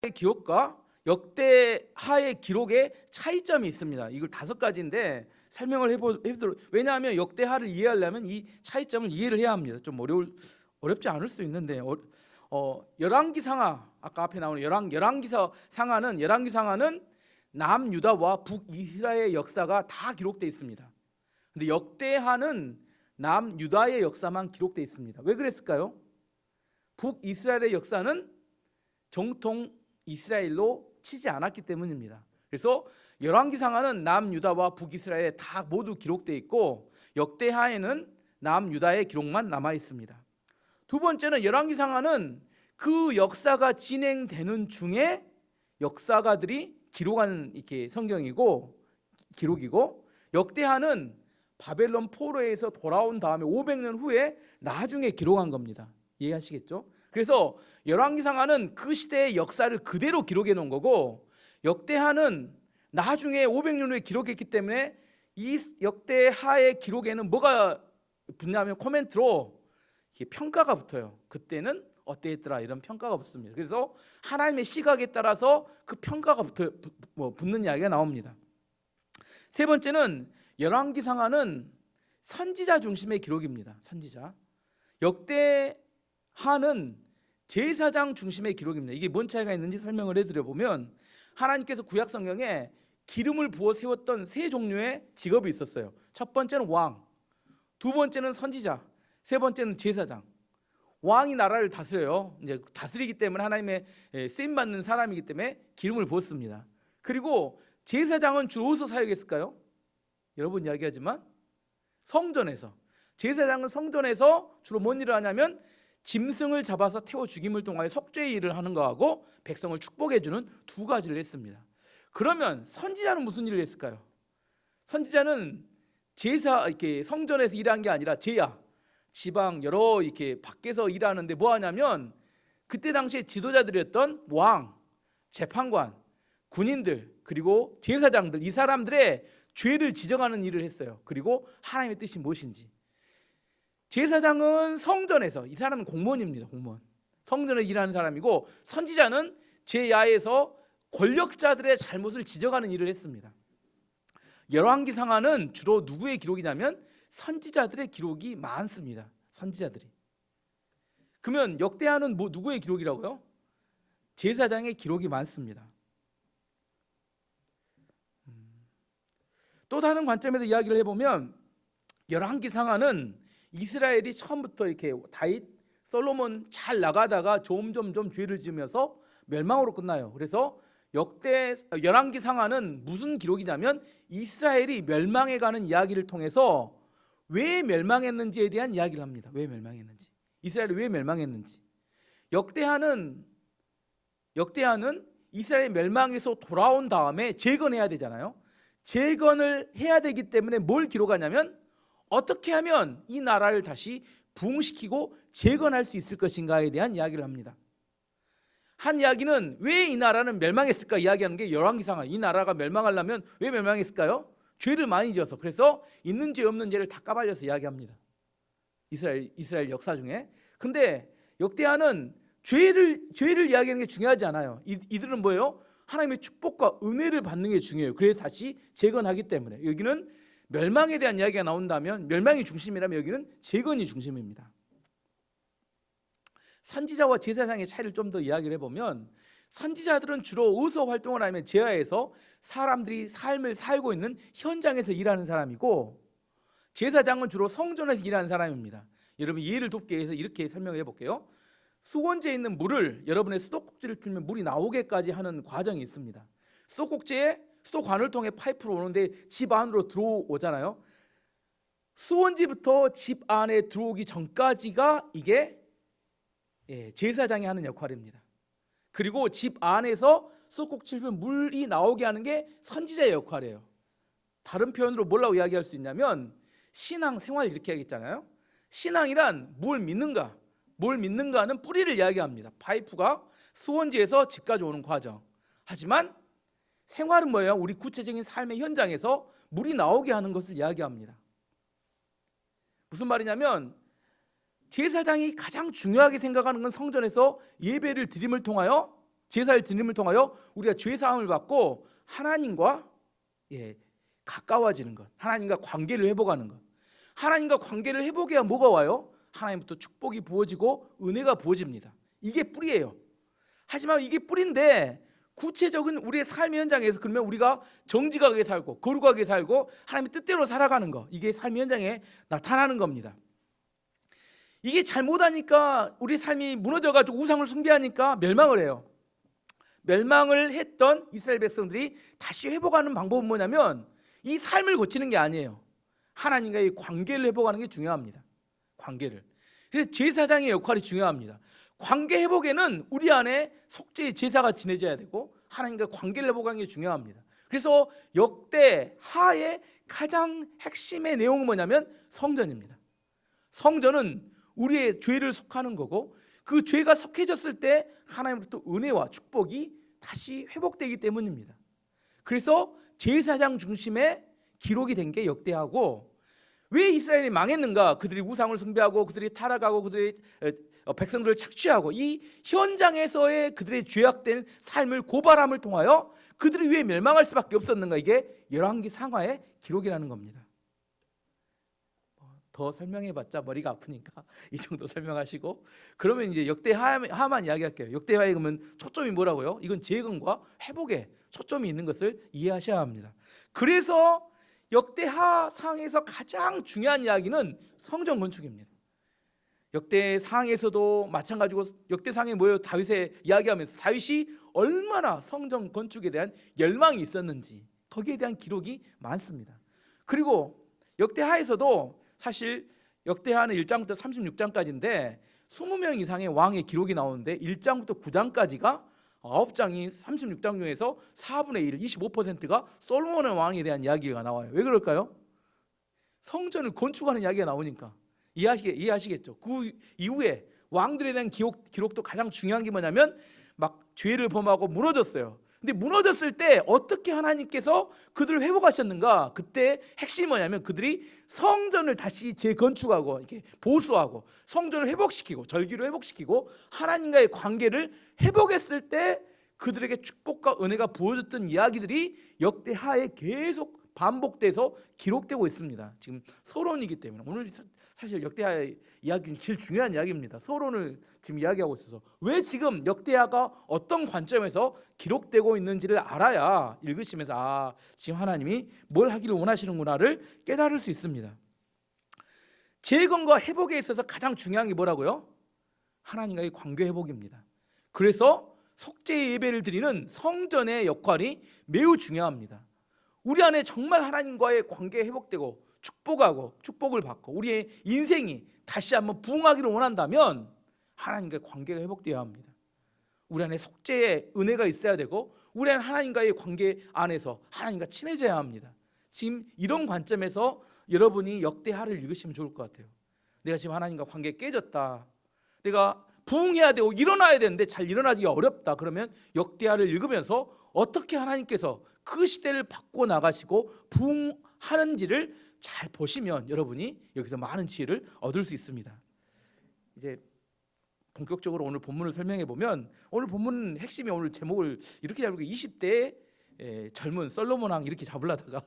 기록과 역대하의 기록에 차이점이 있습니다. 이걸 5가지인데 설명을 해보도록. 왜냐하면 역대하를 이해하려면 이 차이점을 이해를 해야 합니다. 좀 어렵지 않을 수 있는데 열왕기상하, 아까 앞에 나오는 열왕기상하는 남유다와 북이스라엘의 역사가 다 기록되어 있습니다. 근데 역대하는 남유다의 역사만 기록되어 있습니다. 왜 그랬을까요? 북이스라엘의 역사는 정통 이스라엘로 치지 않았기 때문입니다. 그래서 열왕기상하는 남유다와 북이스라엘에 다 모두 기록되어 있고 역대하에는 남유다의 기록만 남아 있습니다. 두 번째는 열왕기상하는 그 역사가 진행되는 중에 역사가들이 기록한 이렇게 성경이고 기록이고, 역대하는 바벨론 포로에서 돌아온 다음에 500년 후에 나중에 기록한 겁니다. 이해하시겠죠? 그래서 열왕기상하는 그 시대의 역사를 그대로 기록해 놓은 거고, 역대하는 나중에 500년 후에 기록했기 때문에 이 역대하의 기록에는 뭐가 붙냐면 코멘트로 평가가 붙어요. 그때는 어땠더라 이런 평가가 붙습니다. 그래서 하나님의 시각에 따라서 그 평가가 붙는 이야기가 나옵니다. 세 번째는 열왕기상하는 선지자 중심의 기록입니다. 선지자. 역대하는 제사장 중심의 기록입니다. 이게 뭔 차이가 있는지 설명을 해드려보면, 하나님께서 구약 성경에 기름을 부어 세웠던 세 종류의 직업이 있었어요. 첫 번째는 왕, 두 번째는 선지자, 세 번째는 제사장. 왕이 나라를 다스려요. 이제 다스리기 때문에 하나님의 쓰임 받는 사람이기 때문에 기름을 부었습니다. 그리고 제사장은 주로 어디서 사역했을까요? 여러분 이야기하지만 성전에서. 제사장은 성전에서 주로 뭔 일을 하냐면 짐승을 잡아서 태워 죽임을 통하여 속죄의 일을 하는 거하고 백성을 축복해 주는 두 가지를 했습니다. 그러면 선지자는 무슨 일을 했을까요? 선지자는 이렇게 성전에서 일한 게 아니라 제야, 지방 여러 이렇게 밖에서 일하는데 뭐 하냐면, 그때 당시에 지도자들이었던 왕, 재판관, 군인들, 그리고 제사장들, 이 사람들의 죄를 지정하는 일을 했어요. 그리고 하나님의 뜻이 무엇인지. 제사장은 성전에서, 이 사람은 공무원입니다. 공무원. 성전에 일하는 사람이고, 선지자는 제야에서 권력자들의 잘못을 지적하는 일을 했습니다. 열왕기상하는 주로 누구의 기록이냐면 선지자들의 기록이 많습니다. 선지자들이. 그러면 역대하는 누구의 기록이라고요? 제사장의 기록이 많습니다. 또 다른 관점에서 이야기를 해보면, 열왕기상하는 이스라엘이 처음부터 이렇게 다윗, 솔로몬 잘 나가다가 점점 죄를 지으면서 멸망으로 끝나요. 그래서 열왕기상하는 무슨 기록이냐면 이스라엘이 멸망해가는 이야기를 통해서 왜 멸망했는지에 대한 이야기를 합니다. 왜 멸망했는지, 이스라엘이 왜 멸망했는지. 역대하는 이스라엘 멸망에서 돌아온 다음에 재건해야 되잖아요. 재건을 해야 되기 때문에 뭘 기록하냐면 어떻게 하면 이 나라를 다시 부흥시키고 재건할 수 있을 것인가에 대한 이야기를 합니다. 한 이야기는 왜 이 나라는 멸망했을까 이야기하는 게 열왕기상하. 이 나라가 멸망하려면 왜 멸망했을까요? 죄를 많이 지어서. 그래서 있는 죄 없는 죄를 다 까발려서 이야기합니다. 이스라엘 역사 중에. 근데 역대하는 죄를 이야기하는 게 중요하지 않아요. 이들은 뭐예요? 하나님의 축복과 은혜를 받는 게 중요해요. 그래서 다시 재건하기 때문에. 여기는 멸망에 대한 이야기가 나온다면, 멸망이 중심이라면 여기는 재건이 중심입니다. 선지자와 제사장의 차이를 좀 더 이야기를 해보면, 선지자들은 주로 어디서 활동을 하면 제야에서 사람들이 삶을 살고 있는 현장에서 일하는 사람이고, 제사장은 주로 성전에서 일하는 사람입니다. 여러분 이해를 돕기 위해서 이렇게 설명해 볼게요. 수건지에 있는 물을 여러분의 수도꼭지를 틀면 물이 나오게까지 하는 과정이 있습니다. 수도관을 통해 파이프로 오는데 집 안으로 들어오잖아요. 수원지부터 집 안에 들어오기 전까지가 이게 제사장이 하는 역할입니다. 그리고 집 안에서 수도꼭지를 틀면 물이 나오게 하는 게 선지자의 역할이에요. 다른 표현으로 뭐라고 이야기할 수 있냐면, 신앙생활 이렇게 하겠잖아요. 신앙이란 뭘 믿는가는 뿌리를 이야기합니다. 파이프가 수원지에서 집까지 오는 과정. 하지만 생활은 뭐예요? 우리 구체적인 삶의 현장에서 물이 나오게 하는 것을 이야기합니다. 무슨 말이냐면, 제사장이 가장 중요하게 생각하는 건 성전에서 예배를 드림을 통하여 제사를 드림을 통하여 우리가 죄 사함을 받고 하나님과 가까워지는 것, 하나님과 관계를 회복하는 것. 하나님과 관계를 회복해야 뭐가 와요? 하나님부터 축복이 부어지고 은혜가 부어집니다. 이게 뿌리예요. 하지만 이게 뿌리인데 구체적인 우리의 삶의 현장에서 그러면 우리가 정직하게 살고 거룩하게 살고 하나님의 뜻대로 살아가는 거, 이게 삶의 현장에 나타나는 겁니다. 이게 잘못하니까 우리 삶이 무너져가지고 우상을 숭배하니까 멸망을 해요. 멸망을 했던 이스라엘 백성들이 다시 회복하는 방법은 뭐냐면 이 삶을 고치는 게 아니에요. 하나님과의 관계를 회복하는 게 중요합니다. 관계를. 그래서 제사장의 역할이 중요합니다. 관계 회복에는 우리 안에 속죄의 제사가 지내져야 되고 하나님과 관계를 회복하는 게 중요합니다. 그래서 역대하의 가장 핵심의 내용은 뭐냐면 성전입니다. 성전은 우리의 죄를 속하는 거고 그 죄가 속해졌을 때 하나님으로부터 은혜와 축복이 다시 회복되기 때문입니다. 그래서 제사장 중심의 기록이 된 게 역대하고, 왜 이스라엘이 망했는가? 그들이 우상을 숭배하고 그들이 타락하고 그들이 백성들을 착취하고 이 현장에서의 그들의 죄악된 삶을 고발함을 통하여 그들이 왜 멸망할 수밖에 없었는가? 이게 열왕기 상하의 기록이라는 겁니다. 더 설명해봤자 머리가 아프니까 이 정도 설명하시고, 그러면 이제 역대하만 이야기할게요. 역대하에 그러면 초점이 뭐라고요? 이건 재건과 회복에 초점이 있는 것을 이해하셔야 합니다. 그래서 역대하상에서 가장 중요한 이야기는 성전 건축입니다. 역대상에서도 마찬가지고 역대상에 뭐예요? 다윗의 이야기하면서 다윗이 얼마나 성전 건축에 대한 열망이 있었는지 거기에 대한 기록이 많습니다. 그리고 역대하에서도 사실 역대하는 1장부터 36장까지인데 20명 이상의 왕의 기록이 나오는데 1장부터 9장까지가 9장이 36장 중에서 4분의 1, 25%가 솔로몬의 왕에 대한 이야기가 나와요. 왜 그럴까요? 성전을 건축하는 이야기가 나오니까 이해하시겠죠? 그 이후에 왕들에 대한 기록도 가장 중요한 게 뭐냐면 막 죄를 범하고 무너졌어요. 근데 무너졌을 때 어떻게 하나님께서 그들을 회복하셨는가? 그때 핵심이 뭐냐면 그들이 성전을 다시 재건축하고 이렇게 보수하고 성전을 회복시키고 절기로 회복시키고 하나님과의 관계를 회복했을 때 그들에게 축복과 은혜가 부어졌던 이야기들이 역대하에 계속 반복돼서 기록되고 있습니다. 지금 서론이기 때문에 오늘 사실 역대하의 이야기는 제일 중요한 이야기입니다. 서론을 지금 이야기하고 있어서 왜 지금 역대하가 어떤 관점에서 기록되고 있는지를 알아야 읽으시면서 지금 하나님이 뭘 하기를 원하시는구나를 깨달을 수 있습니다. 재건과 회복에 있어서 가장 중요한 게 뭐라고요? 하나님과의 관계 회복입니다. 그래서 속죄 예배를 드리는 성전의 역할이 매우 중요합니다. 우리 안에 정말 하나님과의 관계 회복되고 축복을 받고 우리의 인생이 다시 한번 부흥하기를 원한다면 하나님과의 관계가 회복되어야 합니다. 우리 안에 속죄의 은혜가 있어야 되고 우리 안에 하나님과의 관계 안에서 하나님과 친해져야 합니다. 지금 이런 관점에서 여러분이 역대하를 읽으시면 좋을 것 같아요. 내가 지금 하나님과 관계 깨졌다, 내가 부흥해야 되고 일어나야 되는데 잘 일어나기가 어렵다, 그러면 역대하를 읽으면서 어떻게 하나님께서 그 시대를 바꿔 나가시고 부흥하는지를 잘 보시면 여러분이 여기서 많은 지혜를 얻을 수 있습니다. 이제 본격적으로 오늘 본문을 설명해 보면, 오늘 본문 핵심이 오늘 제목을 이렇게 잡고 20대 젊은 솔로몬 왕 이렇게 잡으려다가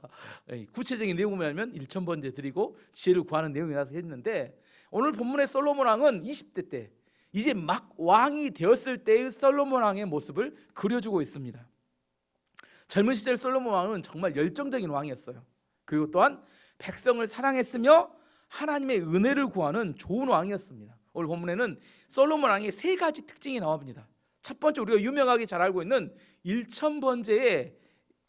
구체적인 내용을 보면 1,000번째 드리고 지혜를 구하는 내용이라서 했는데, 오늘 본문의 솔로몬 왕은 20대 때 이제 막 왕이 되었을 때의 솔로몬 왕의 모습을 그려주고 있습니다. 젊은 시절 솔로몬 왕은 정말 열정적인 왕이었어요. 그리고 또한 백성을 사랑했으며 하나님의 은혜를 구하는 좋은 왕이었습니다. 오늘 본문에는 솔로몬 왕의 세 가지 특징이 나옵니다. 첫 번째, 우리가 유명하게 잘 알고 있는 1,000번째의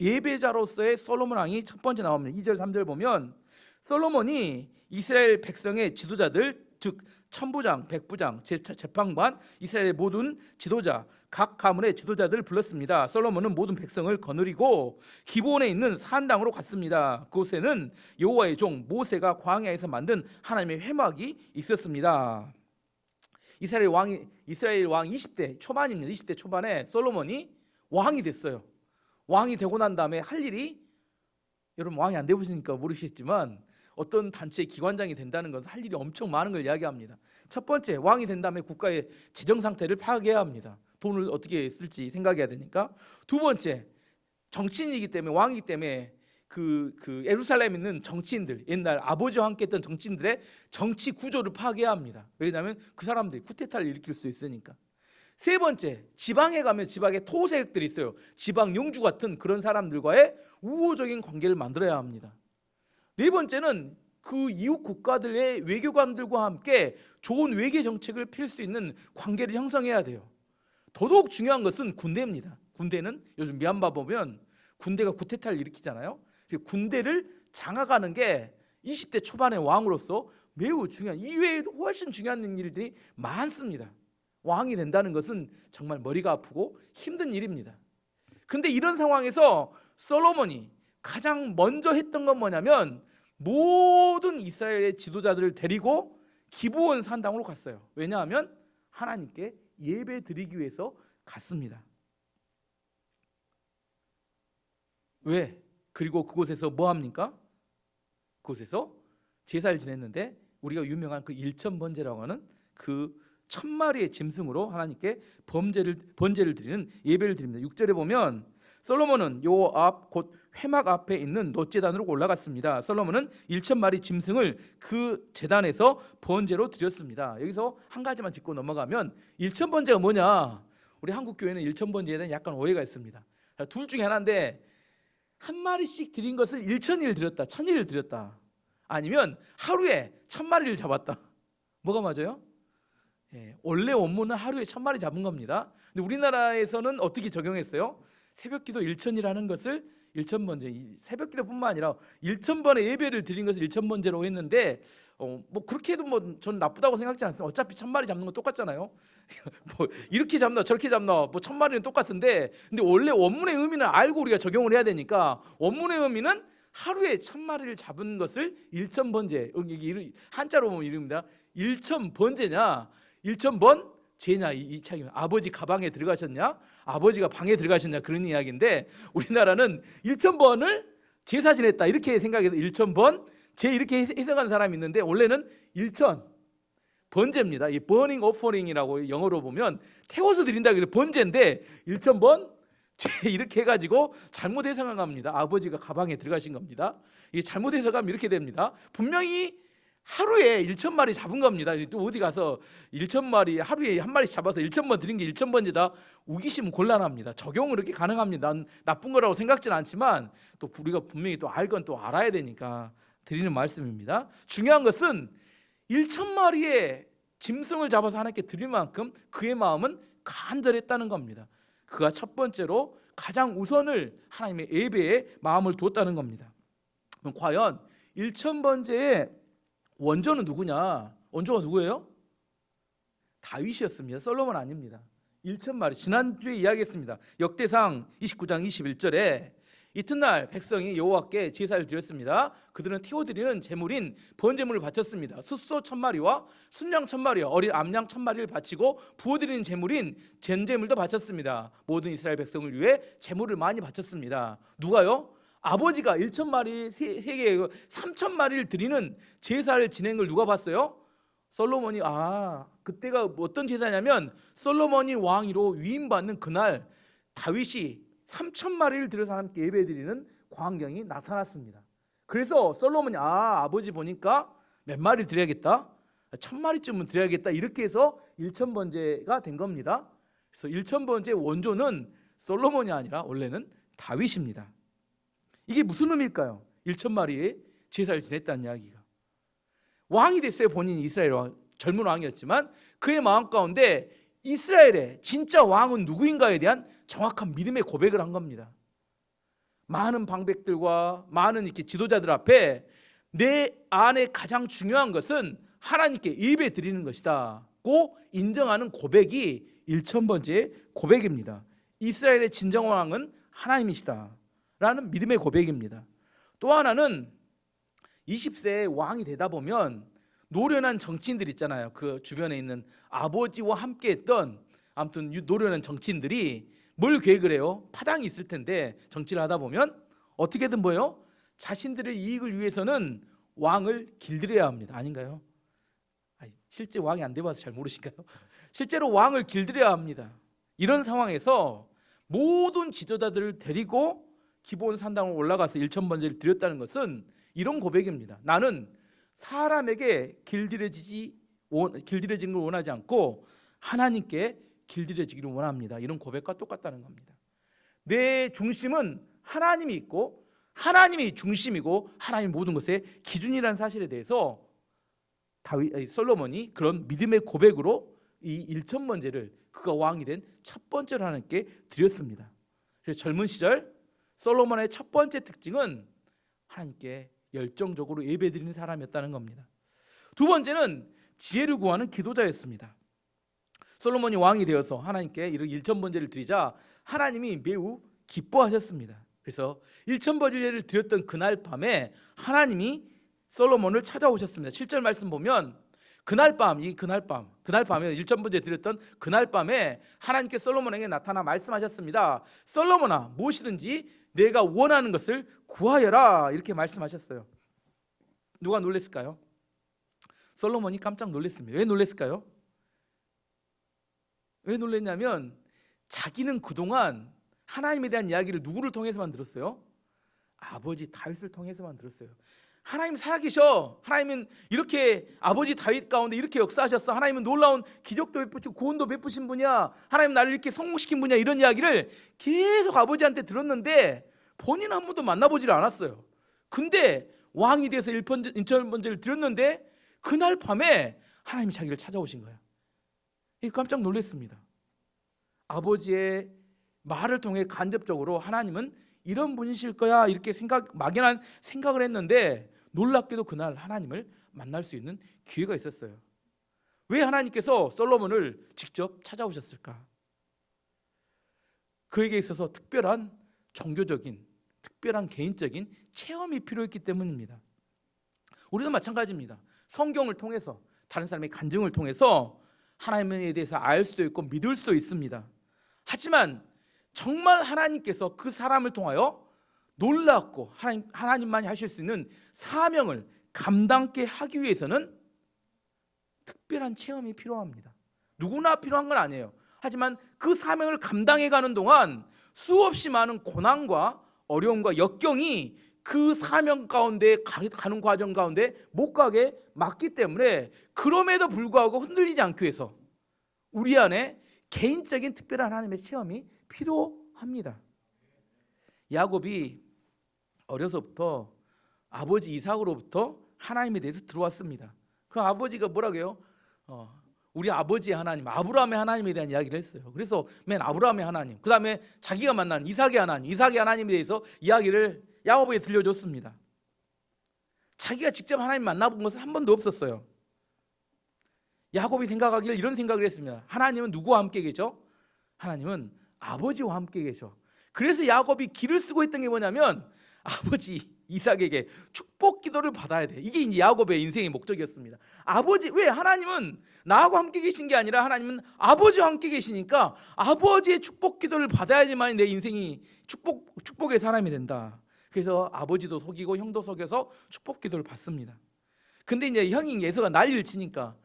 예배자로서의 솔로몬 왕이 첫 번째 나옵니다. 2절 3절 보면 솔로몬이 이스라엘 백성의 지도자들, 즉 천부장, 백부장, 재판관, 이스라엘의 모든 지도자, 각 가문의 지도자들을 불렀습니다. 솔로몬은 모든 백성을 거느리고 기브온에 있는 산당으로 갔습니다. 그곳에는 여호와의 종 모세가 광야에서 만든 하나님의 회막이 있었습니다. 이스라엘 왕 20대 초반입니다. 20대 초반에 솔로몬이 왕이 됐어요. 왕이 되고 난 다음에 할 일이, 여러분 왕이 안 되보시니까 모르시겠지만 어떤 단체의 기관장이 된다는 것은 할 일이 엄청 많은 걸 이야기합니다. 첫 번째, 왕이 된 다음에 국가의 재정 상태를 파악해야 합니다. 돈을 어떻게 쓸지 생각해야 되니까. 두 번째, 정치인이기 때문에, 왕이기 때문에 그 예루살렘에 있는 정치인들, 옛날 아버지와 함께 했던 정치인들의 정치 구조를 파괴해야 합니다. 왜냐하면 그 사람들이 쿠데타를 일으킬 수 있으니까. 세 번째, 지방에 가면 지방에 토세력들이 있어요. 지방 영주 같은 그런 사람들과의 우호적인 관계를 만들어야 합니다. 네 번째는 그 이웃 국가들의 외교관들과 함께 좋은 외교 정책을 펼 수 있는 관계를 형성해야 돼요. 더더욱 중요한 것은 군대입니다. 군대는 요즘 미얀마 보면 군대가 쿠데타를 일으키잖아요. 군대를 장악하는 게 20대 초반의 왕으로서 매우 중요한, 이외에도 훨씬 중요한 일들이 많습니다. 왕이 된다는 것은 정말 머리가 아프고 힘든 일입니다. 근데 이런 상황에서 솔로몬이 가장 먼저 했던 건 뭐냐면 모든 이스라엘의 지도자들을 데리고 기브온 산당으로 갔어요. 왜냐하면 하나님께 예배 드리기 위해서 갔습니다. 왜? 그리고 그곳에서 뭐 합니까? 그곳에서 제사를 지냈는데 우리가 유명한 그 일천번제라고 하는 그 1000마리의 짐승으로 하나님께 번제를 드리는 예배를 드립니다. 6절에 보면 솔로몬은 요 앞 곧 회막 앞에 있는 놋제단으로 올라갔습니다. 솔로몬은 1000마리 짐승을 그 제단에서 번제로 드렸습니다. 여기서 한 가지만 짚고 넘어가면 1000번제가 뭐냐? 우리 한국 교회는 1000번제에 대한 약간 오해가 있습니다. 둘 중에 하나인데, 한 마리씩 드린 것을 1000일 드렸다, 1000일을 드렸다, 아니면 하루에 1000마리를 잡았다. 뭐가 맞아요? 원래 원문은 하루에 1000마리 잡은 겁니다. 근데 우리나라에서는 어떻게 적용했어요? 새벽기도 1000이라는 것을 1000번제, 새벽기도뿐만 아니라 1000번의 예배를 드린 것을 1000번제로 했는데 뭐 그렇게 해도 뭐 저는 나쁘다고 생각지 않습니다. 어차피 1000마리 잡는 건 똑같잖아요. 뭐 이렇게 잡나 저렇게 잡나 뭐 1000마리는 똑같은데, 근데 원래 원문의 의미는 알고 우리가 적용을 해야 되니까 원문의 의미는 하루에 1000마리를 잡은 것을 1000번제, 한자로 보면 이릅니다. 1000번제냐 1000번 제냐, 이 차이입니다. 아버지 가방에 들어가셨냐, 아버지가 방에 들어가셨냐, 그런 이야기인데, 우리나라는 1000번을 제사 지냈다 이렇게 생각해서 1000번 제 이렇게 해석하는 사람이 있는데, 원래는 1000 번제입니다. 이 burning offering이라고 영어로 보면 태워서 드린다고 해서 번제인데 1000번 제 이렇게 해가지고 잘못 해석한 겁니다. 아버지가 가방에 들어가신 겁니다. 이게 잘못 해석하면 이렇게 됩니다. 분명히 하루에 1000마리 잡은 겁니다. 또 어디 가서 1000마리 하루에 한 마리씩 잡아서 1000번 드린 게 1000번제다 우기시면 곤란합니다. 적용은 그렇게 가능합니다. 난 나쁜 거라고 생각지는 않지만 또 우리가 분명히 또 알 건 또 알아야 되니까 드리는 말씀입니다. 중요한 것은 1000마리의 짐승을 잡아서 하나님께 드릴 만큼 그의 마음은 간절했다는 겁니다. 그가 첫 번째로 가장 우선을 하나님의 예배에 마음을 두었다는 겁니다. 그럼 과연 1000번제의 원조는 누구냐? 원조가 누구예요? 다윗이었습니다. 솔로몬 아닙니다. 1000마리, 지난주에 이야기했습니다. 역대상 29장 21절에 이튿날 백성이 여호와께 제사를 드렸습니다. 그들은 태워드리는 제물인 번제물을 바쳤습니다. 숫소 1000마리와 순양 1000마리와 어린 암양 1000마리를 바치고 부어드리는 제물인 전제물도 바쳤습니다. 모든 이스라엘 백성을 위해 제물을 많이 바쳤습니다. 누가요? 아버지가 1000마리, 세계 3000마리를 드리는 제사를 지낸 걸 누가 봤어요? 솔로몬이. 그때가 어떤 제사냐면 솔로몬이 왕위로 위임받는 그날 다윗이 3000마리를 들여서 하나님께 예배드리는 광경이 나타났습니다. 그래서 솔로몬이 아버지 보니까 몇 마리 드려야겠다, 1000마리쯤은 드려야겠다, 이렇게 해서 1000번제가 된 겁니다. 그래서 1000번제 원조는 솔로몬이 아니라 원래는 다윗입니다. 이게 무슨 의미일까요? 1000마리의 제사를 지냈다는 이야기가. 왕이 됐어요. 본인이 이스라엘 왕, 젊은 왕이었지만 그의 마음 가운데 이스라엘의 진짜 왕은 누구인가에 대한 정확한 믿음의 고백을 한 겁니다. 많은 방백들과 많은 이렇게 지도자들 앞에 내 안에 가장 중요한 것은 하나님께 예배 드리는 것이다고 인정하는 고백이 1000번째의 고백입니다. 이스라엘의 진정 왕은 하나님이시다 라는 믿음의 고백입니다. 또 하나는 20세에 왕이 되다 보면 노련한 정치인들 있잖아요. 그 주변에 있는 아버지와 함께 했던 아무튼 노련한 정치인들이 뭘 계획을 해요? 파당이 있을 텐데 정치를 하다 보면 어떻게든 뭐예요? 자신들의 이익을 위해서는 왕을 길들여야 합니다. 아닌가요? 실제 왕이 안 돼봐서 잘 모르실까요? 실제로 왕을 길들여야 합니다. 이런 상황에서 모든 지도자들을 데리고 기브온 산당으로 올라가서 1,000번제를 드렸다는 것은 이런 고백입니다. 나는 사람에게 길들여지는 걸 원하지 않고 하나님께 길들여지기를 원합니다. 이런 고백과 똑같다는 겁니다. 내 중심은 하나님이 있고 하나님이 중심이고 하나님 모든 것의 기준이라는 사실에 대해서 솔로몬이 그런 믿음의 고백으로 이 1,000번제를 그가 왕이 된 첫 번째로 하나님께 드렸습니다. 그래서 젊은 시절 솔로몬의 첫 번째 특징은 하나님께 열정적으로 예배드리는 사람이었다는 겁니다. 두 번째는 지혜를 구하는 기도자였습니다. 솔로몬이 왕이 되어서 하나님께 이런 1,000번제를 드리자 하나님이 매우 기뻐하셨습니다. 그래서 1,000번제를 드렸던 그날 밤에 하나님이 솔로몬을 찾아오셨습니다. 7절 말씀 보면 그날 밤에 1,000번제 드렸던 그날 밤에 하나님께 솔로몬에게 나타나 말씀하셨습니다. 솔로몬아, 무엇이든지 내가 원하는 것을 구하여라, 이렇게 말씀하셨어요. 누가 놀랬을까요? 솔로몬이 깜짝 놀랐습니다. 왜 놀랐을까요? 왜 놀랐냐면 자기는 그동안 하나님에 대한 이야기를 누구를 통해서만 들었어요? 아버지 다윗을 통해서만 들었어요. 하나님 살아계셔. 하나님은 이렇게 아버지 다윗 가운데 이렇게 역사하셨어. 하나님은 놀라운 기적도 베푸시고 구원도 베푸신 분이야. 하나님 나를 이렇게 성공시킨 분이야. 이런 이야기를 계속 아버지한테 들었는데 본인 한 번도 만나보질 않았어요. 근데 왕이 돼서 1,000번제를 드렸는데 그날 밤에 하나님이 자기를 찾아오신 거야. 깜짝 놀랐습니다. 아버지의 말을 통해 간접적으로 하나님은 이런 분이실 거야 이렇게 막연한 생각을 했는데 놀랍게도 그날 하나님을 만날 수 있는 기회가 있었어요. 왜 하나님께서 솔로몬을 직접 찾아오셨을까? 그에게 있어서 특별한 종교적인, 특별한 개인적인 체험이 필요했기 때문입니다. 우리도 마찬가지입니다. 성경을 통해서 다른 사람의 간증을 통해서 하나님에 대해서 알 수도 있고 믿을 수도 있습니다. 하지만 정말 하나님께서 그 사람을 통하여 놀랍고 하나님만이 하실 수 있는 사명을 감당케 하기 위해서는 특별한 체험이 필요합니다. 누구나 필요한 건 아니에요. 하지만 그 사명을 감당해가는 동안 수없이 많은 고난과 어려움과 역경이 그 사명 가운데 가는 과정 가운데 못 가게 막기 때문에 그럼에도 불구하고 흔들리지 않기 위해서 우리 안에 개인적인 특별한 하나님의 체험이 필요합니다. 야곱이 어려서부터 아버지 이삭으로부터 하나님에 대해서 들어왔습니다. 그 아버지가 뭐라고 해요? 우리 아버지의 하나님, 아브라함의 하나님에 대한 이야기를 했어요. 그래서 맨 아브라함의 하나님, 그 다음에 자기가 만난 이삭의 하나님에 대해서 이야기를 야곱에게 들려줬습니다. 자기가 직접 하나님 만나본 것은 한 번도 없었어요. 야곱이 생각하기를 이런 생각을 했습니다. 하나님은 누구와 함께 계셔? 하나님은 아버지와 함께 계셔. 그래서 야곱이 길을 쓰고 있던 게 뭐냐면 아버지 이삭에게 축복 기도를 받아야 돼. 이게 이제 야곱의 인생의 목적이었습니다. 아버지, 왜? 하나님은 나하고 함께 계신 게 아니라 하나님은 아버지와 함께 계시니까 아버지의 축복 기도를 받아야지만 내 인생이 축복의 사람이 된다. 그래서 아버지도 속이고 형도 속여서 축복 기도를 받습니다. 근데 이제 형이 예서가 난리를 치니까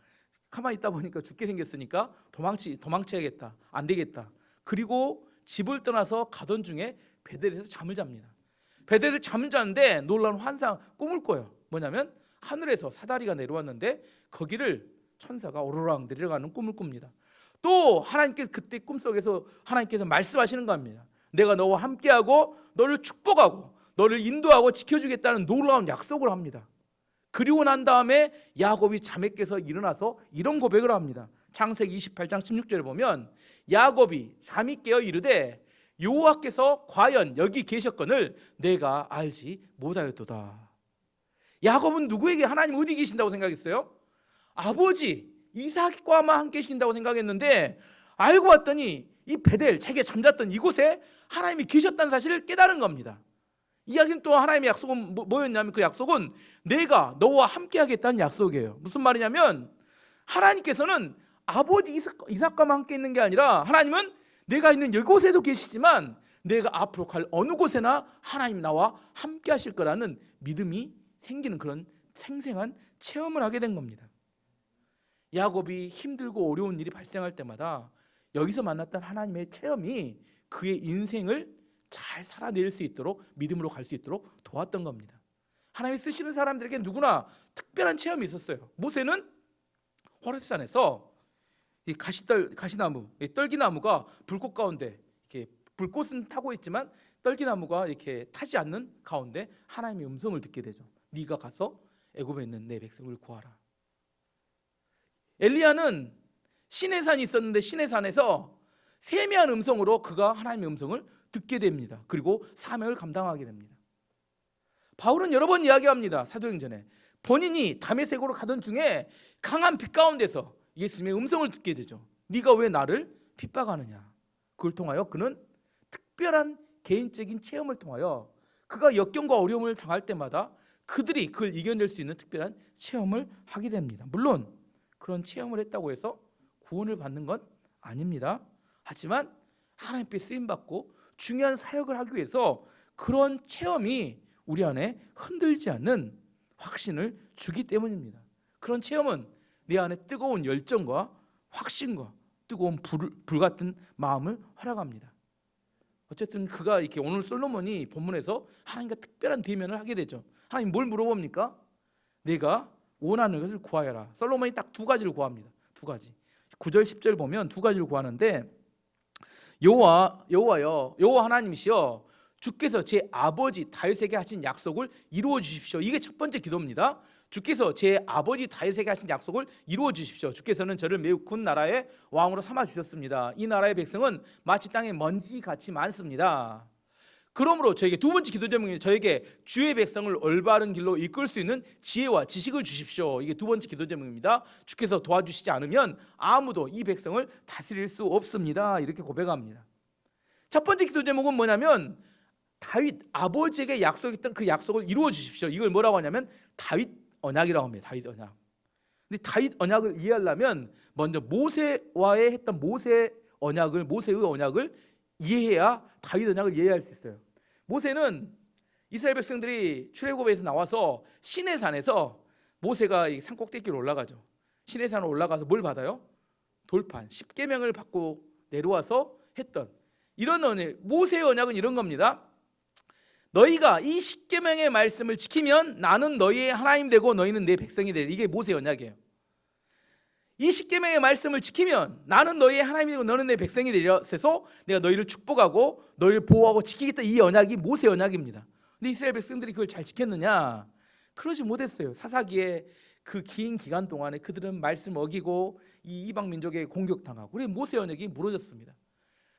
가만히 있다 보니까 죽게 생겼으니까 도망쳐야겠다. 안 되겠다. 그리고 집을 떠나서 가던 중에 베델에서 잠을 잡니다. 베델에서 잠을 자는데 놀라운 꿈을 꿔요. 뭐냐면 하늘에서 사다리가 내려왔는데 거기를 천사가 오르락 내려가는 꿈을 꿉니다. 또 하나님께서 그때 꿈속에서 하나님께서 말씀하시는 겁니다. 내가 너와 함께하고 너를 축복하고 너를 인도하고 지켜주겠다는 놀라운 약속을 합니다. 그리고 난 다음에 야곱이 잠에 깨서 일어나서 이런 고백을 합니다. 창세기 28장 16절에 보면 야곱이 잠이 깨어 이르되 여호와께서 과연 여기 계셨거늘 내가 알지 못하였도다. 야곱은 누구에게 하나님 어디 계신다고 생각했어요? 아버지 이삭과만 함께 계신다고 생각했는데 알고 봤더니 이 베델, 자기가 잠잤던 이곳에 하나님이 계셨다는 사실을 깨달은 겁니다. 이야기는 또 하나님의 약속은 뭐였냐면 그 약속은 내가 너와 함께 하겠다는 약속이에요. 무슨 말이냐면 하나님께서는 아버지 이삭과만 함께 있는 게 아니라 하나님은 내가 있는 이곳에도 계시지만 내가 앞으로 갈 어느 곳에나 하나님 나와 함께 하실 거라는 믿음이 생기는 그런 생생한 체험을 하게 된 겁니다. 야곱이 힘들고 어려운 일이 발생할 때마다 여기서 만났던 하나님의 체험이 그의 인생을 잘 살아낼 수 있도록, 믿음으로 갈 수 있도록 도왔던 겁니다. 하나님이 쓰시는 사람들에게 누구나 특별한 체험이 있었어요. 모세는 호렙산에서 이 가시나무, 이 떨기나무가 불꽃 가운데, 이렇게 불꽃은 타고 있지만 떨기나무가 이렇게 타지 않는 가운데 하나님의 음성을 듣게 되죠. 네가 가서 애굽에 있는 내 백성을 구하라. 엘리야는 시내산이 있었는데 시내산에서 세미한 음성으로 그가 하나님의 음성을 듣게 됩니다. 그리고 사명을 감당하게 됩니다. 바울은 여러 번 이야기합니다. 사도행전에 본인이 다메섹으로 가던 중에 강한 빛 가운데서 예수님의 음성을 듣게 되죠. 네가 왜 나를 핍박하느냐. 그걸 통하여 그는 특별한 개인적인 체험을 통하여 그가 역경과 어려움을 당할 때마다 그들이 그걸 이겨낼 수 있는 특별한 체험을 하게 됩니다. 물론 그런 체험을 했다고 해서 구원을 받는 건 아닙니다. 하지만 하나님께 쓰임받고 중요한 사역을 하기 위해서 그런 체험이 우리 안에 흔들지 않는 확신을 주기 때문입니다. 그런 체험은 내 안에 뜨거운 열정과 확신과 뜨거운 불 같은 마음을 허락합니다. 어쨌든 그가 이렇게 오늘 솔로몬이 본문에서 하나님과 특별한 대면을 하게 되죠. 하나님 뭘 물어봅니까? 내가 원하는 것을 구하여라. 솔로몬이 딱 두 가지를 구합니다. 두 가지. 9절 10절 보면 두 가지를 구하는데 여호와 하나님이시여 주께서 제 아버지 다윗에게 하신 약속을 이루어 주십시오. 이게 첫 번째 기도입니다. 주께서 제 아버지 다윗에게 하신 약속을 이루어 주십시오. 주께서는 저를 매우 큰 나라의 왕으로 삼아 주셨습니다. 이 나라의 백성은 마치 땅에 먼지같이 많습니다. 그러므로 저에게 두 번째 기도 제목이 저에게 주의 백성을 올바른 길로 이끌 수 있는 지혜와 지식을 주십시오. 이게 두 번째 기도 제목입니다. 주께서 도와주시지 않으면 아무도 이 백성을 다스릴 수 없습니다. 이렇게 고백합니다. 첫 번째 기도 제목은 뭐냐면 다윗 아버지에게 약속했던 그 약속을 이루어 주십시오. 이걸 뭐라고 하냐면 다윗 언약이라고 합니다. 다윗 언약. 근데 다윗 언약을 이해하려면 먼저 모세와의 했던 모세의 언약을 이해해야 다윗 언약을 이해할 수 있어요. 모세는 이스라엘 백성들이 출애굽에서 나와서 시내산에서 모세가 이 산꼭대기로 올라가죠. 시내산으로 올라가서 뭘 받아요? 돌판, 10계명을 받고 내려와서 했던 이런 언약, 모세의 언약은 이런 겁니다. 너희가 이 10계명의 말씀을 지키면 나는 너희의 하나님 되고 너희는 내 백성이 되리라. 이게 모세의 언약이에요. 이 10계명의 말씀을 지키면 나는 너희의 하나님이 되고 너는 내 백성이 되리라 해서 내가 너희를 축복하고 너희를 보호하고 지키겠다. 이 언약이 모세의 언약입니다. 근데 이스라엘 백성들이 그걸 잘 지켰느냐? 그러지 못했어요. 사사기의 그 긴 기간 동안에 그들은 말씀 어기고 이 이방 민족에 공격당하고 그래서 모세의 언약이 무너졌습니다.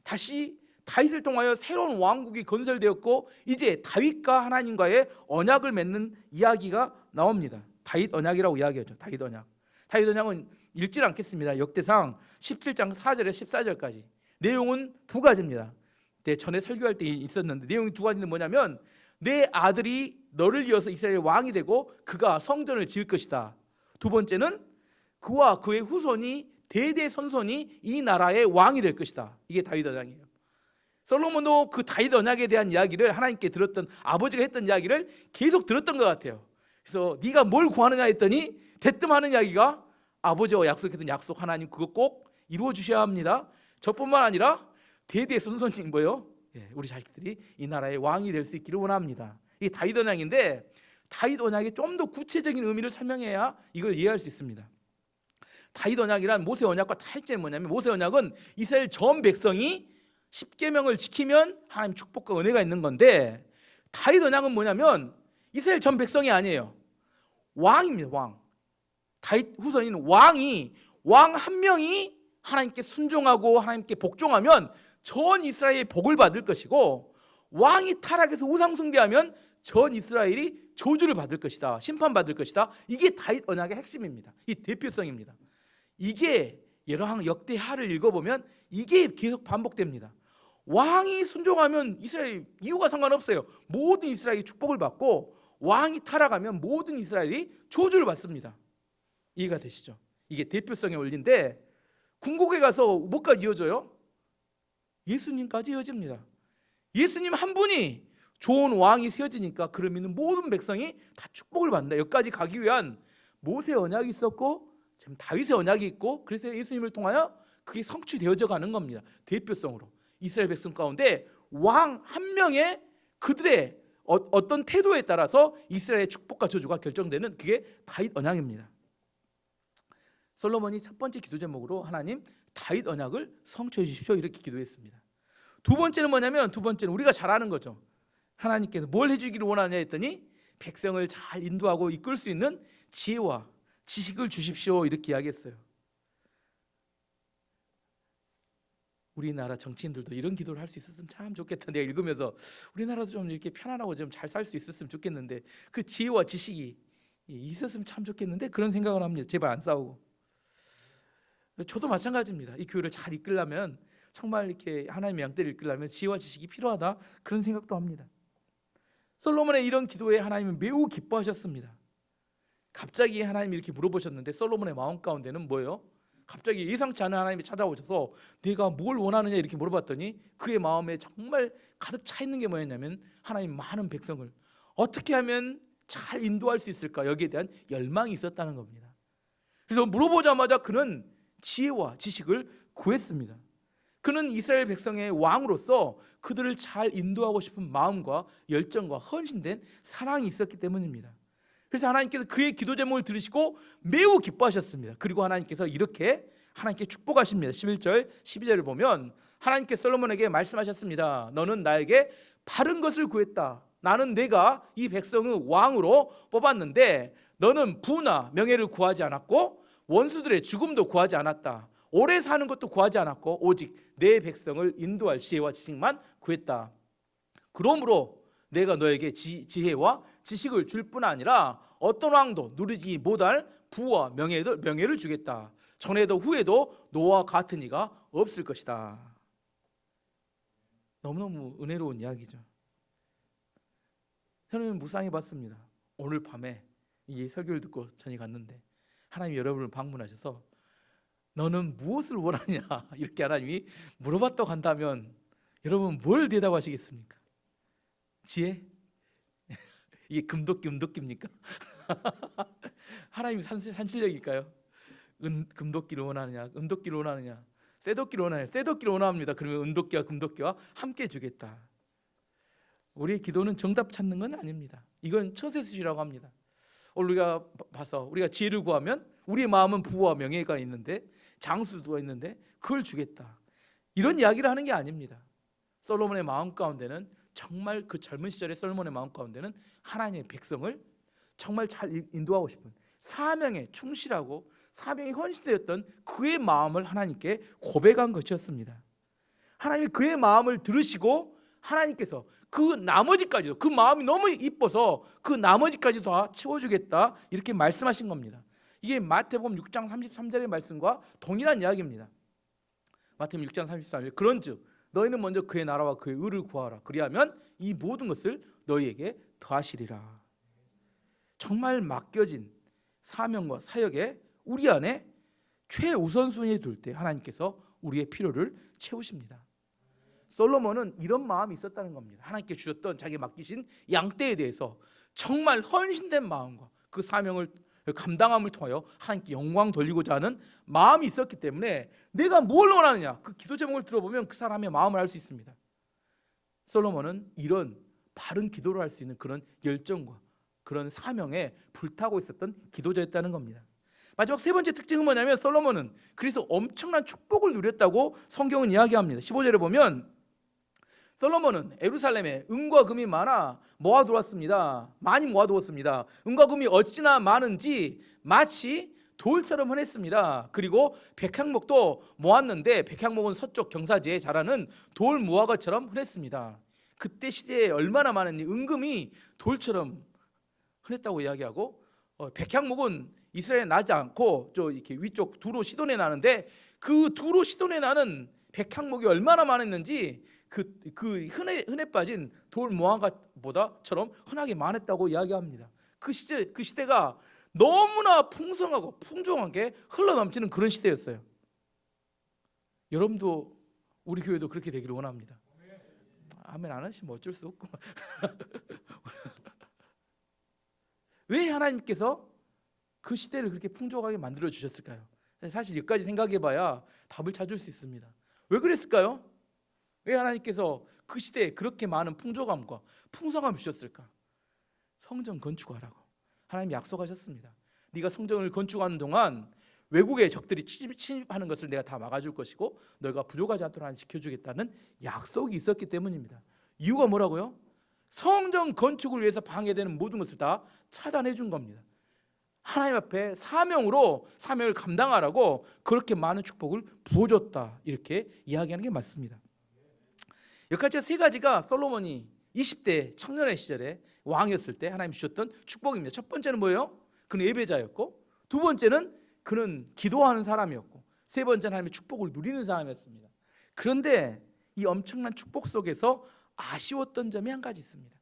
다시 다윗을 통하여 새로운 왕국이 건설되었고 이제 다윗과 하나님과의 언약을 맺는 이야기가 나옵니다. 다윗 언약이라고 이야기하죠. 다윗 언약. 다윗 언약은 읽지 않겠습니다. 역대상 17장 4절에서 14절까지 내용은 두 가지입니다. 전에 설교할 때 있었는데 내용이 두 가지는 뭐냐면 내 아들이 너를 이어서 이스라엘 왕이 되고 그가 성전을 지을 것이다. 두 번째는 그와 그의 후손이 대대손손이 이 나라의 왕이 될 것이다. 이게 다윗 언약이에요. 솔로몬도 그 다윗 언약에 대한 이야기를 하나님께 들었던 아버지가 했던 이야기를 계속 들었던 것 같아요. 그래서 네가 뭘 구하느냐 했더니 대뜸 하는 이야기가 아버지와 약속했던 약속 하나님 그거 꼭 이루어 주셔야 합니다. 저뿐만 아니라 대대손손인 거예요. 우리 자식들이 이 나라의 왕이 될 수 있기를 원합니다. 이게 다윗 언약인데 다윗 언약의 좀 더 구체적인 의미를 설명해야 이걸 이해할 수 있습니다. 다윗 언약이란 모세 언약과 차이점이 뭐냐면 모세 언약은 이스라엘 전 백성이 10계명을 지키면 하나님 축복과 은혜가 있는 건데 다윗 언약은 뭐냐면 이스라엘 전 백성이 아니에요. 왕입니다. 왕. 다윗 후손인 왕 한 명이 하나님께 순종하고 하나님께 복종하면 전 이스라엘이 복을 받을 것이고 왕이 타락해서 우상 숭배하면 전 이스라엘이 저주를 받을 것이다. 심판받을 것이다. 이게 다윗 언약의 핵심입니다. 이 대표성입니다. 이게 여러 역대하를 읽어보면 이게 계속 반복됩니다. 왕이 순종하면 이스라엘 이유가 상관없어요. 모든 이스라엘이 축복을 받고 왕이 타락하면 모든 이스라엘이 저주를 받습니다. 이해가 되시죠? 이게 대표성의 원리인데 궁극에 가서 뭐까지 이어져요? 예수님까지 이어집니다. 예수님 한 분이 좋은 왕이 세워지니까 그를 믿는 모든 백성이 다 축복을 받는다. 여기까지 가기 위한 모세 언약이 있었고 지금 다윗의 언약이 있고 그래서 예수님을 통하여 그게 성취되어져 가는 겁니다. 대표성으로 이스라엘 백성 가운데 왕 한 명의 그들의 어떤 태도에 따라서 이스라엘의 축복과 저주가 결정되는 그게 다윗 언약입니다. 솔로몬이 첫 번째 기도 제목으로 하나님 다윗 언약을 성취해 주십시오 이렇게 기도했습니다. 두 번째는 뭐냐면 두 번째는 우리가 잘 아는 거죠. 하나님께서 뭘 해주기를 원하냐 했더니 백성을 잘 인도하고 이끌 수 있는 지혜와 지식을 주십시오 이렇게 이야기했어요. 우리나라 정치인들도 이런 기도를 할 수 있었으면 참 좋겠다. 내가 읽으면서 우리나라도 좀 이렇게 편안하고 좀 잘 살 수 있었으면 좋겠는데 그 지혜와 지식이 있었으면 참 좋겠는데 그런 생각을 합니다. 제발 안 싸우고. 저도 마찬가지입니다. 이 교회를 잘 이끌려면 정말 이렇게 하나님의 양떼를 이끌려면 지혜와 지식이 필요하다 그런 생각도 합니다. 솔로몬의 이런 기도에 하나님은 매우 기뻐하셨습니다. 갑자기 하나님이 이렇게 물어보셨는데 솔로몬의 마음 가운데는 뭐예요? 갑자기 예상치 않은 하나님이 찾아오셔서 네가 뭘 원하느냐 이렇게 물어봤더니 그의 마음에 정말 가득 차 있는 게 뭐였냐면 하나님 많은 백성을 어떻게 하면 잘 인도할 수 있을까 여기에 대한 열망이 있었다는 겁니다. 그래서 물어보자마자 그는 지혜와 지식을 구했습니다. 그는 이스라엘 백성의 왕으로서 그들을 잘 인도하고 싶은 마음과 열정과 헌신된 사랑이 있었기 때문입니다. 그래서 하나님께서 그의 기도 제목을 들으시고 매우 기뻐하셨습니다. 그리고 하나님께서 이렇게 하나님께 축복하십니다. 11절 12절을 보면 하나님께서 솔로몬에게 말씀하셨습니다. 너는 나에게 바른 것을 구했다. 나는 내가 이 백성의 왕으로 뽑았는데 너는 부나 명예를 구하지 않았고 원수들의 죽음도 구하지 않았다. 오래 사는 것도 구하지 않았고 오직 내 백성을 인도할 지혜와 지식만 구했다. 그러므로 내가 너에게 지혜와 지식을 줄 뿐 아니라 어떤 왕도 누리지 못할 부와 명예를 주겠다. 전에도 후에도 너와 같은 이가 없을 것이다. 너무너무 은혜로운 이야기죠. 저는 묵상해 봤습니다. 오늘 밤에 이 설교를 듣고 전이 갔는데 하나님이 여러분을 방문하셔서 너는 무엇을 원하냐 이렇게 하나님이 물어봤다고 한다면 여러분 뭘 대답하시겠습니까? 지혜? 이게 금도끼입니까? 하나님이 산실력일까요? 금도끼를 원하느냐 은도끼를 원하느냐 쇠도끼를 원하느냐 쇠도끼를 원합니다. 그러면 은도끼와 금도끼와 함께 주겠다. 우리의 기도는 정답 찾는 건 아닙니다. 이건 처세수시라고 합니다. 우리가 봐서 우리가 지혜를 구하면 우리의 마음은 부와 명예가 있는데 장수가 있는데 그걸 주겠다. 이런 이야기를 하는 게 아닙니다. 솔로몬의 마음 가운데는 정말 그 젊은 시절의 솔로몬의 마음 가운데는 하나님의 백성을 정말 잘 인도하고 싶은 사명에 충실하고 사명이 헌신되었던 그의 마음을 하나님께 고백한 것이었습니다. 하나님이 그의 마음을 들으시고 하나님께서 그 나머지까지도 그 마음이 너무 이뻐서 그 나머지까지도 다 채워주겠다 이렇게 말씀하신 겁니다. 이게 마태복음 6장 33절의 말씀과 동일한 이야기입니다. 마태복음 6장 33절 그런즉 너희는 먼저 그의 나라와 그의 의를 구하라. 그리하면 이 모든 것을 너희에게 더하시리라. 정말 맡겨진 사명과 사역에 우리 안에 최우선순위에 둘 때 하나님께서 우리의 필요를 채우십니다. 솔로몬은 이런 마음이 있었다는 겁니다. 하나님께 주셨던 자기 맡기신 양떼에 대해서 정말 헌신된 마음과 그 사명을 감당함을 통하여 하나님께 영광 돌리고자 하는 마음이 있었기 때문에 내가 뭘 원하느냐 그 기도 제목을 들어보면 그 사람의 마음을 알 수 있습니다. 솔로몬은 이런 바른 기도를 할 수 있는 그런 열정과 그런 사명에 불타고 있었던 기도자였다는 겁니다. 마지막 세 번째 특징은 뭐냐면 솔로몬은 그래서 엄청난 축복을 누렸다고 성경은 이야기합니다. 15절에 보면 솔로몬은 예루살렘에 은과 금이 많아 모아두었습니다. 많이 모아두었습니다. 은과 금이 어찌나 많은지 마치 돌처럼 흔했습니다. 그리고 백향목도 모았는데 백향목은 서쪽 경사지에 자라는 돌 무화과처럼 흔했습니다. 그때 시대에 얼마나 많은 은금이 돌처럼 흔했다고 이야기하고 백향목은 이스라엘에 나지 않고 저 이렇게 위쪽 두로 시돈에 나는데 그 두로 시돈에 나는 백향목이 얼마나 많았는지 그 흔해 빠진 돌 무화과보다처럼 흔하게 많았다고 이야기합니다. 그 시대가 너무나 풍성하고 풍족하게 흘러넘치는 그런 시대였어요. 여러분도 우리 교회도 그렇게 되기를 원합니다. 아멘 안 하시면 어쩔 수 없고. 왜 하나님께서 그 시대를 그렇게 풍족하게 만들어 주셨을까요? 사실 여기까지 생각해봐야 답을 찾을 수 있습니다. 왜 그랬을까요? 왜 하나님께서 그 시대에 그렇게 많은 풍족함과 풍성함을 주셨을까? 성전 건축하라고 하나님이 약속하셨습니다. 네가 성전을 건축하는 동안 외국의 적들이 침입하는 것을 내가 다 막아줄 것이고 너희가 부족하지 않도록 하나님 지켜주겠다는 약속이 있었기 때문입니다. 이유가 뭐라고요? 성전 건축을 위해서 방해되는 모든 것을 다 차단해 준 겁니다. 하나님 앞에 사명을 감당하라고 그렇게 많은 축복을 부어줬다, 이렇게 이야기하는 게 맞습니다. 여기까지 세 가지가 솔로몬이 20대 청년의 시절에 왕이었을 때 하나님 주셨던 축복입니다. 첫 번째는 뭐예요? 그는 예배자였고, 두 번째는 그는 기도하는 사람이었고, 세 번째는 하나님의 축복을 누리는 사람이었습니다. 그런데 이 엄청난 축복 속에서 아쉬웠던 점이 한 가지 있습니다.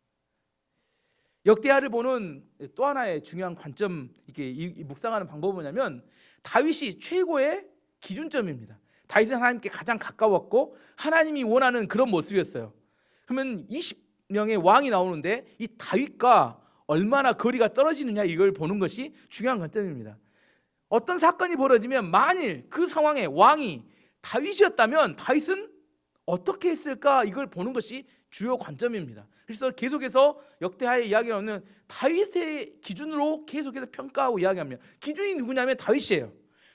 역대하를 보는 또 하나의 중요한 관점, 이게 묵상하는 방법은 뭐냐면 다윗이 최고의 기준점입니다. 다윗은 하나님께 가장 가까웠고 하나님이 원하는 그런 모습이었어요. 그러면 20명의 왕이 나오는데 이 다윗과 얼마나 거리가 떨어지느냐, 이걸 보는 것이 중요한 관점입니다. 어떤 사건이 벌어지면 만일 그 상황에 왕이 다윗이었다면 다윗은 어떻게 했을까, 이걸 보는 것이 주요 관점입니다. 그래서 계속해서 역대하의 이야기가 나오는 다윗의 기준으로 계속해서 평가하고 이야기합니다. 기준이 누구냐면 다윗이에요.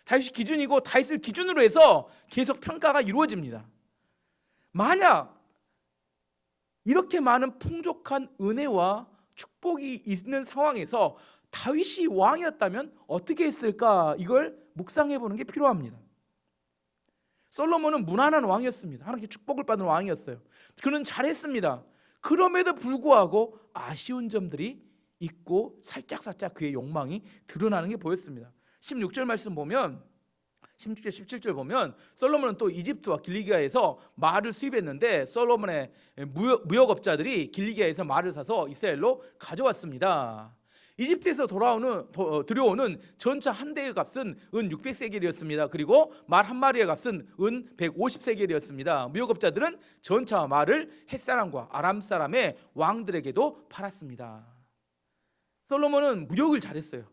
다윗이 기준이고 다윗을 기준으로 해서 계속 평가가 이루어집니다. 만약 이렇게 많은 풍족한 은혜와 축복이 있는 상황에서 다윗이 왕이었다면 어떻게 했을까, 이걸 묵상해 보는 게 필요합니다. 솔로몬은 무난한 왕이었습니다. 하나님께 축복을 받은 왕이었어요. 그는 잘했습니다. 그럼에도 불구하고 아쉬운 점들이 있고 살짝살짝 그의 욕망이 드러나는 게 보였습니다. 16절 말씀 보면, 16절 17절 보면 솔로몬은 또 이집트와 길리기아에서 말을 수입했는데 솔로몬의 무역업자들이 길리기아에서 말을 사서 이스라엘로 가져왔습니다. 이집트에서 들여오는 전차 한 대의 값은 은 600세겔이었습니다. 그리고 말 한 마리의 값은 은 150세겔이었습니다. 무역업자들은 전차와 말을 헷사람과 아람 사람의 왕들에게도 팔았습니다. 솔로몬은 무역을 잘했어요.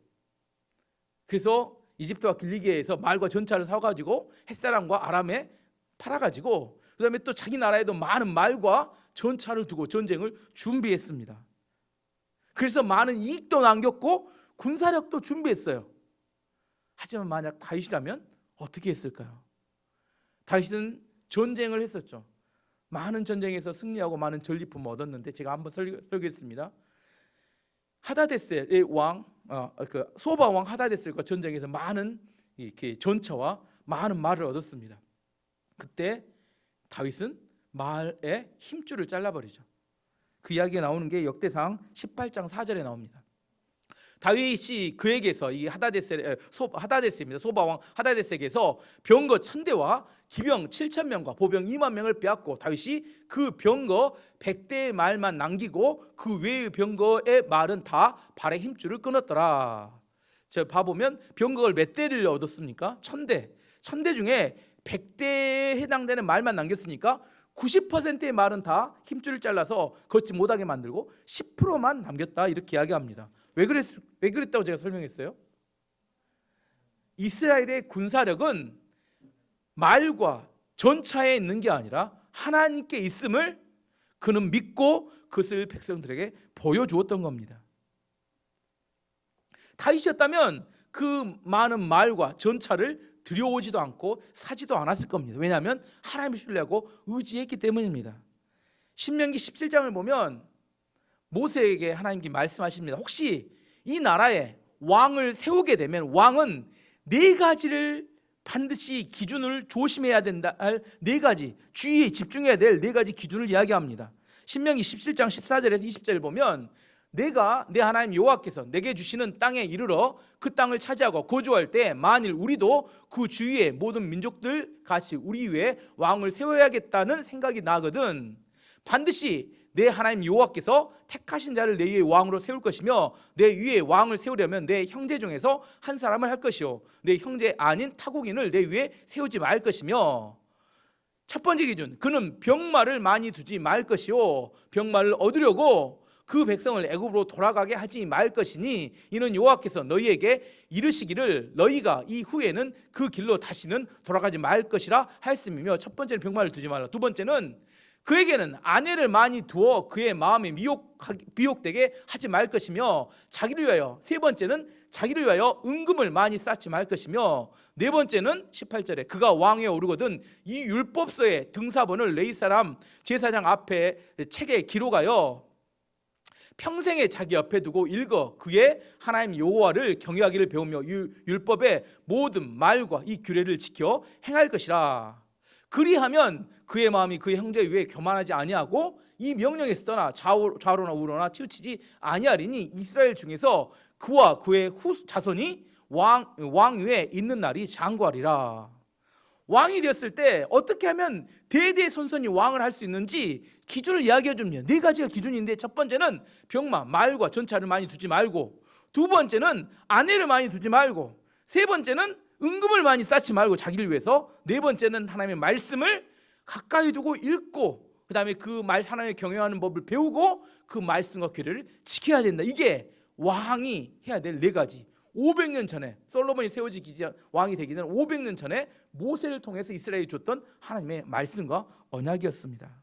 그래서 이집트와 길리기아에서 말과 전차를 사가지고 헷사람과 아람에 팔아가지고 그 다음에 또 자기 나라에도 많은 말과 전차를 두고 전쟁을 준비했습니다. 그래서 많은 이익도 남겼고 군사력도 준비했어요. 하지만 만약 다윗이라면 어떻게 했을까요? 다윗은 전쟁을 했었죠. 많은 전쟁에서 승리하고 많은 전리품을 얻었는데, 제가 한번 설교했습니다. 하다데셀의 왕, 소바 왕 하다데셀과 전쟁에서 많은 이렇게 전차와 많은 말을 얻었습니다. 그때 다윗은 말의 힘줄을 잘라버리죠. 그 이야기가 나오는 게 역대상 18장 4절에 나옵니다. 다윗이 그에게서, 이 하다데스입니다. 소바왕 하다데스에게서 병거 1000대와 기병 7000명과 보병 2만 명을 빼앗고 다윗이 그 병거 100대의 말만 남기고 그 외의 병거의 말은 다 발의 힘줄을 끊었더라. 제가 봐보면 병거를 몇 대를 얻었습니까? 1000대. 1000대 중에 100대에 해당되는 말만 남겼으니까 90%의 말은 다 힘줄을 잘라서 걷지 못하게 만들고 10%만 남겼다, 이렇게 이야기합니다. 왜 그랬다고 제가 설명했어요? 이스라엘의 군사력은 말과 전차에 있는 게 아니라 하나님께 있음을 그는 믿고 그것을 백성들에게 보여주었던 겁니다. 다윗이었다면 그 많은 말과 전차를 들여오지도 않고 사지도 않았을 겁니다. 왜냐하면 하나님을 신뢰하고 의지했기 때문입니다. 신명기 17장을 보면 모세에게 하나님께 말씀하십니다. 혹시 이 나라에 왕을 세우게 되면 왕은 4가지를 반드시 기준을 조심해야 된다 할 4가지, 주의에 집중해야 될 4가지 기준을 이야기합니다. 신명기 17장 14절에서 20절을 보면 내가 내 하나님 여호와께서 내게 주시는 땅에 이르러 그 땅을 차지하고 거주할 때 만일 우리도 그 주위의 모든 민족들 같이 우리 위에 왕을 세워야겠다는 생각이 나거든 반드시 내 하나님 여호와께서 택하신 자를 내 위에 왕으로 세울 것이며 내 위에 왕을 세우려면 내 형제 중에서 한 사람을 할 것이요 내 형제 아닌 타국인을 내 위에 세우지 말 것이며 첫 번째 기준, 그는 병마를 많이 두지 말 것이요 병마를 얻으려고 그 백성을 애굽으로 돌아가게 하지 말 것이니 이는 여호와께서 너희에게 이르시기를 너희가 이후에는 그 길로 다시는 돌아가지 말 것이라 하였음이며, 첫 번째는 병마를 두지 말라. 두 번째는 그에게는 아내를 많이 두어 그의 마음이 미혹되게 하지 말 것이며 자기를 위하여, 세 번째는 자기를 위하여 은금을 많이 쌓지 말 것이며, 네 번째는 18절에 그가 왕위에 오르거든 이 율법서의 등사본을 레위 사람 제사장 앞에 책에 기록하여 평생에 자기 옆에 두고 읽어 그의 하나님 여호와를 경외하기를 배우며 율법의 모든 말과 이 규례를 지켜 행할 것이라. 그리하면 그의 마음이 그의 형제 위에 교만하지 아니하고 이 명령에서 떠나 좌로나 우로나 치우치지 아니하리니 이스라엘 중에서 그와 그의 자손이 왕 위에 있는 날이 장구하리라. 왕이 되었을 때 어떻게 하면 대대손손이 왕을 할 수 있는지 기준을 이야기해 줍니다. 네 가지가 기준인데, 첫 번째는 병마, 말과 전차를 많이 두지 말고, 두 번째는 아내를 많이 두지 말고, 세 번째는 은금을 많이 쌓지 말고 자기를 위해서, 네 번째는 하나님의 말씀을 가까이 두고 읽고, 그 다음에 그 하나님의 경외하는 법을 배우고 그 말씀과 규례를 지켜야 된다. 이게 왕이 해야 될 네 가지. 500년 전에 솔로몬이 세워지기 전, 왕이 되기 전 500년 전에 모세를 통해서 이스라엘이 줬던 하나님의 말씀과 언약이었습니다.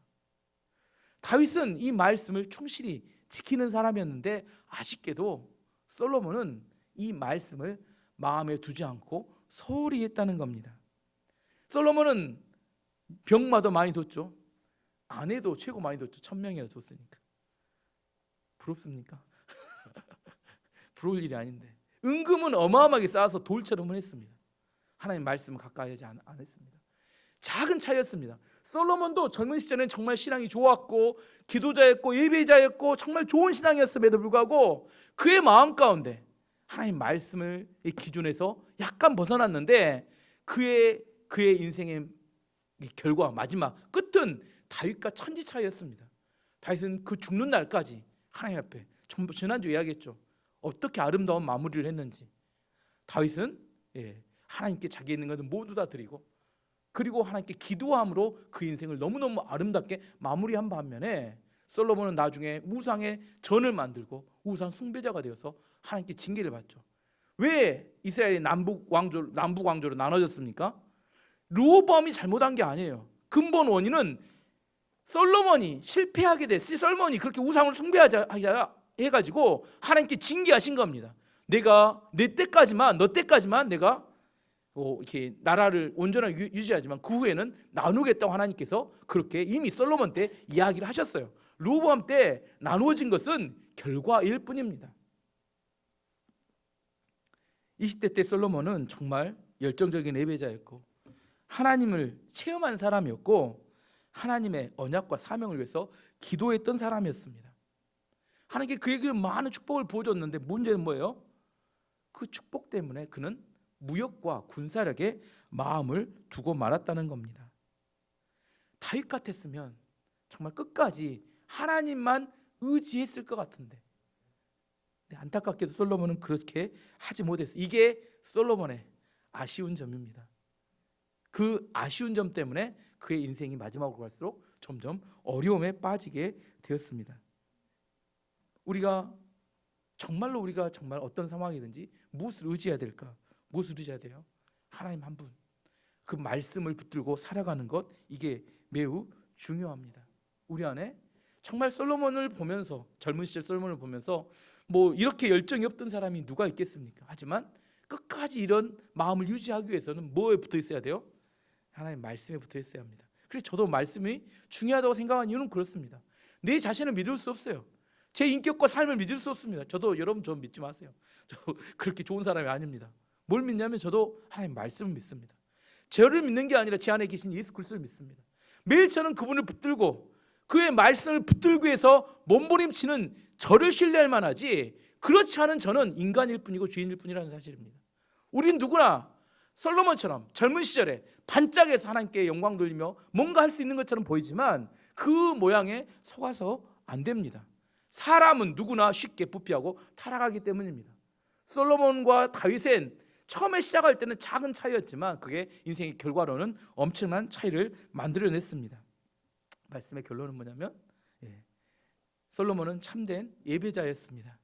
다윗은 이 말씀을 충실히 지키는 사람이었는데 아쉽게도 솔로몬은 이 말씀을 마음에 두지 않고 소홀히 했다는 겁니다. 솔로몬은 병마도 많이 뒀죠. 아내도 최고 많이 뒀죠. 1000명이나 뒀으니까. 부럽습니까? 부러울 일이 아닌데, 은금은 어마어마하게 쌓아서 돌처럼 했습니다. 하나님 말씀을 가까이 하지 않았습니다. 작은 차이였습니다. 솔로몬도 젊은 시절에는 정말 신앙이 좋았고 기도자였고 예배자였고 정말 좋은 신앙이었음에도 불구하고 그의 마음 가운데 하나님 말씀을 기준에서 약간 벗어났는데 그의 인생의 결과, 마지막 끝은 다윗과 천지 차이였습니다. 다윗은 그 죽는 날까지 하나님 앞에, 지난주 이야기했죠, 어떻게 아름다운 마무리를 했는지. 다윗은 하나님께 자기 있는 것을 모두 다 드리고, 그리고 하나님께 기도함으로 그 인생을 너무너무 아름답게 마무리한 반면에 솔로몬은 나중에 우상의 전을 만들고 우상 숭배자가 되어서 하나님께 징계를 받죠. 왜 이스라엘이 남북 왕조로 나눠졌습니까? 르호보암이 잘못한 게 아니에요. 근본 원인은 솔로몬이 실패하게 됐어요. 솔로몬이 그렇게 우상을 숭배하자 해가지고 하나님께 징계하신 겁니다. 내가 너 때까지만 내가 이렇게 나라를 온전하게 유지하지만 그 후에는 나누겠다고 하나님께서 그렇게 이미 솔로몬 때 이야기를 하셨어요. 르호보암 때 나누어진 것은 결과일 뿐입니다. 20대 때 솔로몬은 정말 열정적인 예배자였고 하나님을 체험한 사람이었고 하나님의 언약과 사명을 위해서 기도했던 사람이었습니다. 하나님께 그에게 많은 축복을 부어줬는데 문제는 뭐예요? 그 축복 때문에 그는 무역과 군사력에 마음을 두고 말았다는 겁니다. 다윗 같았으면 정말 끝까지 하나님만 의지했을 것 같은데 안타깝게도 솔로몬은 그렇게 하지 못했어요. 이게 솔로몬의 아쉬운 점입니다. 그 아쉬운 점 때문에 그의 인생이 마지막으로 갈수록 점점 어려움에 빠지게 되었습니다. 우리가 정말 어떤 상황이든지 무엇을 의지해야 될까? 무엇을 의지해야 돼요? 하나님 한 분, 그 말씀을 붙들고 살아가는 것, 이게 매우 중요합니다. 우리 안에 정말 솔로몬을 보면서, 젊은 시절 솔로몬을 보면서 뭐 이렇게 열정이 없던 사람이 누가 있겠습니까? 하지만 끝까지 이런 마음을 유지하기 위해서는 뭐에 붙어 있어야 돼요? 하나님 말씀에 붙어 있어야 합니다. 그래서 저도 말씀이 중요하다고 생각하는 이유는 그렇습니다. 내 자신을 믿을 수 없어요. 제 인격과 삶을 믿을 수 없습니다. 여러분 저 믿지 마세요. 저 그렇게 좋은 사람이 아닙니다. 뭘 믿냐면 저도 하나님 말씀을 믿습니다. 저를 믿는 게 아니라 제 안에 계신 예수 그리스도를 믿습니다. 매일 저는 그분을 붙들고 그의 말씀을 붙들기 위해서 몸부림치는 저를 신뢰할 만하지, 그렇지 않은 저는 인간일 뿐이고 죄인일 뿐이라는 사실입니다. 우린 누구나 솔로몬처럼 젊은 시절에 반짝해서 하나님께 영광 돌리며 뭔가 할 수 있는 것처럼 보이지만 그 모양에 속아서 안 됩니다. 사람은 누구나 쉽게 부패하고 타락하기 때문입니다. 솔로몬과 다윗은 처음에 시작할 때는 작은 차이였지만 그게 인생의 결과로는 엄청난 차이를 만들어냈습니다. 말씀의 결론은 뭐냐면 솔로몬은 참된 예배자였습니다.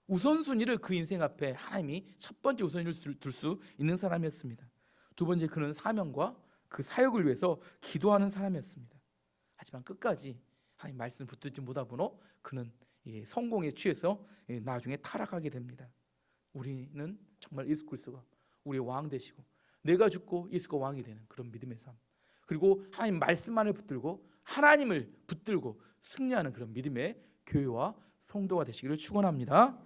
우선순위를 그 인생 앞에 하나님이 첫 번째 우선순위를 둘 수 있는 사람이었습니다. 두 번째, 그는 사명과 그 사역을 위해서 기도하는 사람이었습니다. 하지만 끝까지 하나님 말씀 붙들지 못하므로 그는 성공에 취해서 나중에 타락하게 됩니다. 우리는 정말 예수 그리스도가 우리의 왕 되시고 내가 죽고 예수가 왕이 되는 그런 믿음의 삶, 그리고 하나님 말씀만을 붙들고 하나님을 붙들고 승리하는 그런 믿음의 교회와 성도가 되시기를 축원합니다.